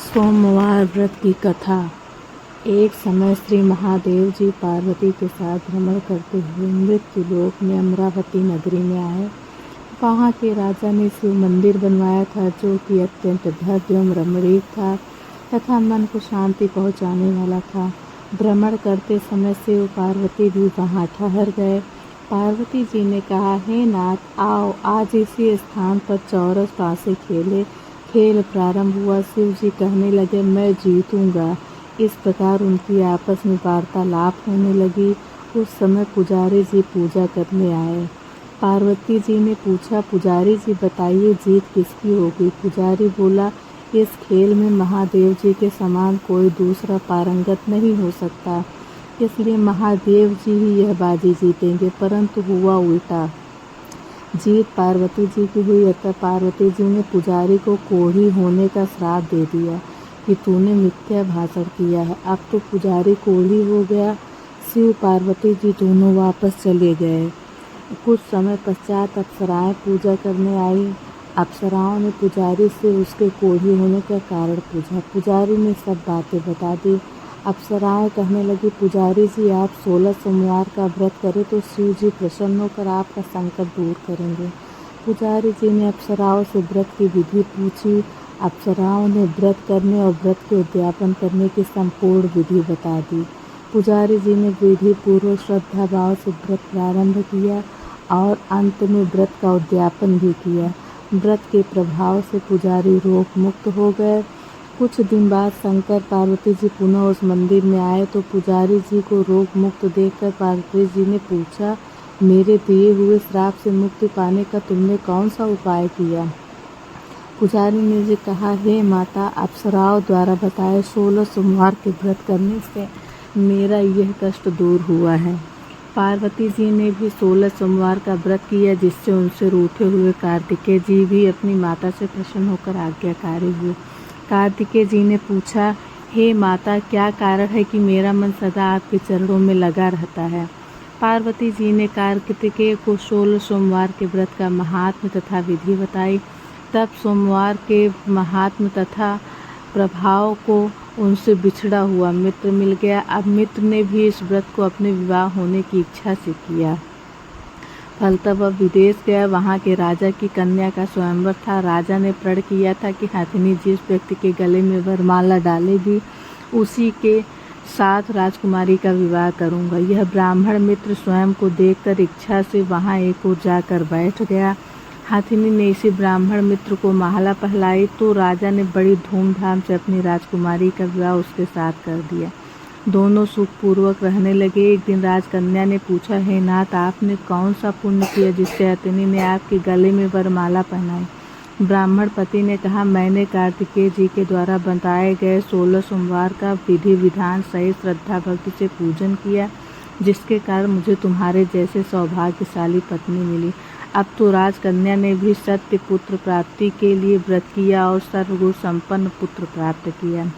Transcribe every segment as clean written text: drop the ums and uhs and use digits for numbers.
सोमवार व्रत की कथा। एक समय श्री महादेव जी पार्वती के साथ भ्रमण करते हुए मृत्युलोक में अमरावती नगरी में आए। वहाँ के राजा ने शिव मंदिर बनवाया था, जो कि अत्यंत भव्य एवं रमणीक था तथा मन को शांति पहुँचाने वाला था। भ्रमण करते समय शिव पार्वती भी वहाँ ठहर गए। पार्वती जी ने कहा, हे नाथ, आओ आज इसी स्थान पर चौरस पासे खेले। खेल प्रारंभ हुआ। शिव जी कहने लगे, मैं जीतूंगा। इस प्रकार उनकी आपस में वार्तालाप होने लगी। उस समय पुजारी जी पूजा करने आए। पार्वती जी ने पूछा, पुजारी जी बताइए जीत किसकी होगी? पुजारी बोला, इस खेल में महादेव जी के समान कोई दूसरा पारंगत नहीं हो सकता, इसलिए महादेव जी ही यह बाजी जीतेंगे। परंतु हुआ उल्टा। जीत पार्वती जी की हुई। अतः पार्वती जी ने पुजारी को कोढ़ी होने का श्राप दे दिया कि तूने मिथ्या भाषण किया है। अब तो पुजारी कोढ़ी हो गया। शिव पार्वती जी दोनों वापस चले गए। कुछ समय पश्चात अप्सराएं पूजा करने आई। अप्सराओं ने पुजारी से उसके कोढ़ी होने का कारण पूछा। पुजारी ने सब बातें बता दी। अप्सराएं कहने लगी, पुजारी जी आप 16 सोमवार का व्रत करें तो शिव जी प्रसन्न होकर आपका संकट दूर करेंगे। पुजारी जी ने अप्सराओं से व्रत की विधि पूछी। अप्सराओं ने व्रत करने और व्रत के उद्यापन करने की संपूर्ण विधि बता दी। पुजारी जी ने विधि पूर्वक श्रद्धा भाव से व्रत प्रारंभ किया और अंत में व्रत का उद्यापन भी किया। व्रत के प्रभाव से पुजारी रोग मुक्त हो गए। कुछ दिन बाद शंकर पार्वती जी पुनः उस मंदिर में आए तो पुजारी जी को रोग मुक्त देखकर पार्वती जी ने पूछा, मेरे दिए हुए श्राप से मुक्ति पाने का तुमने कौन सा उपाय किया? पुजारी ने जी कहा, हे माता, अप्सराओं द्वारा बताए 16 सोमवार के व्रत करने से मेरा यह कष्ट दूर हुआ है। पार्वती जी ने भी 16 सोमवार का व्रत किया, जिससे उनसे रूठे हुए कार्तिकेय जी भी अपनी माता से प्रसन्न होकर आज्ञाकारी हुए। कार्तिकेय जी ने पूछा, हे माता, क्या कारण है कि मेरा मन सदा आपके चरणों में लगा रहता है? पार्वती जी ने कार्तिकेय को 16 सोमवार के व्रत का महात्म्य तथा विधि बताई। तब सोमवार के महात्म्य तथा प्रभाव को उनसे बिछड़ा हुआ मित्र मिल गया। अब मित्र ने भी इस व्रत को अपने विवाह होने की इच्छा से किया। फलतः वह विदेश गया। वहाँ के राजा की कन्या का स्वयंवर था। राजा ने प्रण किया था कि हथिनी जिस व्यक्ति के गले में वरमाला डालेगी, उसी के साथ राजकुमारी का विवाह करूँगा। यह ब्राह्मण मित्र स्वयं को देखकर इच्छा से वहाँ एक ओर जाकर बैठ गया। हथिनी ने इसी ब्राह्मण मित्र को माला पहनाई तो राजा ने बड़ी धूमधाम से अपनी राजकुमारी का विवाह उसके साथ कर दिया। दोनों सुखपूर्वक रहने लगे। एक दिन राजकन्या ने पूछा, हे नाथ, आपने कौन सा पुण्य किया जिससे हथिनी ने आपके गले में वरमाला पहनाई? ब्राह्मण पति ने कहा, मैंने कार्तिकेय जी के द्वारा बताए गए 16 सोमवार का विधि विधान सहित श्रद्धा भक्ति से पूजन किया, जिसके कारण मुझे तुम्हारे जैसे सौभाग्यशाली पत्नी मिली। अब तो राजकन्या ने भी सत्य पुत्र प्राप्ति के लिए व्रत किया और सर्वगुण संपन्न पुत्र प्राप्त किया।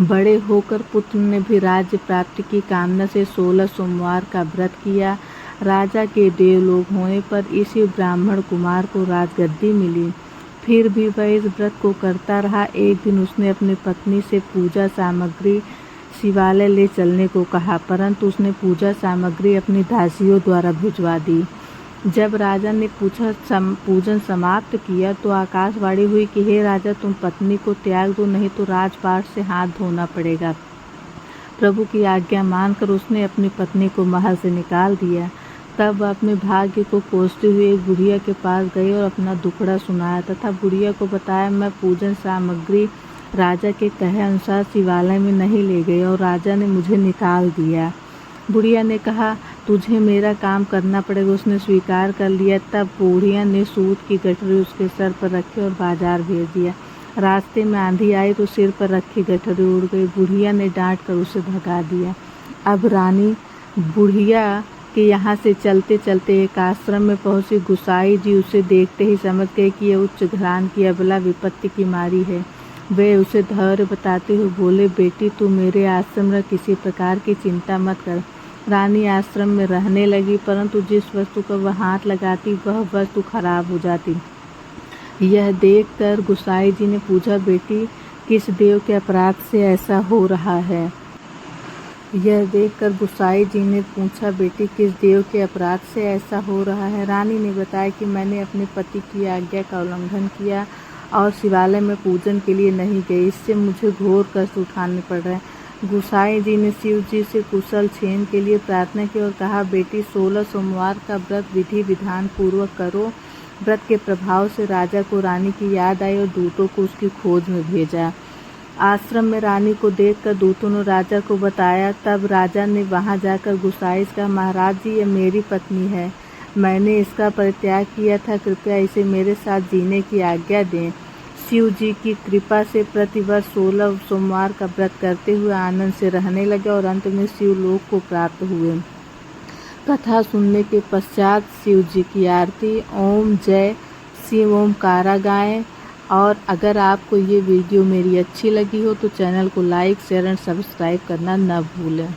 बड़े होकर पुत्र ने भी राज्य प्राप्ति की कामना से 16 सोमवार का व्रत किया। राजा के देवलोक होने पर इसी ब्राह्मण कुमार को राजगद्दी मिली। फिर भी वह इस व्रत को करता रहा। एक दिन उसने अपनी पत्नी से पूजा सामग्री शिवालय ले चलने को कहा, परंतु उसने पूजा सामग्री अपनी दासियों द्वारा भिजवा दी। जब राजा ने पूजन समाप्त किया तो आकाशवाणी हुई कि हे राजा, तुम पत्नी को त्याग दो, नहीं तो राजपाट से हाथ धोना पड़ेगा। प्रभु की आज्ञा मानकर उसने अपनी पत्नी को महल से निकाल दिया। तब वह अपने भाग्य को कोसते हुए एक बुढ़िया के पास गई और अपना दुखड़ा सुनाया तथा बुढ़िया को बताया, मैं पूजन सामग्री राजा के कहे अनुसार शिवालय में नहीं ले गई और राजा ने मुझे निकाल दिया। बुढ़िया ने कहा, तुझे मेरा काम करना पड़ेगा। उसने स्वीकार कर लिया। तब बुढ़िया ने सूत की गठरी उसके सर पर रखी और बाजार भेज दिया। रास्ते में आंधी आई तो सिर पर रखी गठरी उड़ गई। बुढ़िया ने डांट कर उसे भगा दिया। अब रानी बुढ़िया के यहाँ से चलते चलते एक आश्रम में पहुँची। गुसाई जी उसे देखते ही समझ गए कि यह उच्च घरान की अबला विपत्ति की मारी है। वे उसे धैर्य बताते हुए बोले, बेटी, तू मेरे आश्रम में किसी प्रकार की चिंता मत कर। रानी आश्रम में रहने लगी, परंतु जिस वस्तु का वह हाथ लगाती वह वस्तु खराब हो जाती। यह देखकर गुसाई जी ने पूछा, बेटी, किस देव के अपराध से ऐसा हो रहा है। यह देखकर गुसाई जी ने पूछा, बेटी किस देव के अपराध से ऐसा हो रहा है। रानी ने बताया कि मैंने अपने पति की आज्ञा का उल्लंघन किया और शिवालय में पूजन के लिए नहीं गई, इससे मुझे घोर कष्ट उठाने पड़ रहे हैं। गुसाई जी ने शिव जी से कुशल क्षेम के लिए प्रार्थना की और कहा, बेटी 16 सोमवार का व्रत विधि विधान पूर्वक करो। व्रत के प्रभाव से राजा को रानी की याद आई और दूतों को उसकी खोज में भेजा। आश्रम में रानी को देखकर दूतों ने राजा को बताया। तब राजा ने वहां जाकर गुसाई से कहा, महाराज जी, यह मेरी पत्नी है, मैंने इसका परित्याग किया था, कृपया इसे मेरे साथ जीने की आज्ञा दें। शिव जी की कृपा से प्रतिवर्ष 16 सोमवार का व्रत करते हुए आनंद से रहने लगे और अंत में शिवलोक को प्राप्त हुए। कथा सुनने के पश्चात शिव जी की आरती ओम जय शिव ओमकारा गाएं। और अगर आपको ये वीडियो मेरी अच्छी लगी हो तो चैनल को लाइक शेयर एंड सब्सक्राइब करना न भूलें।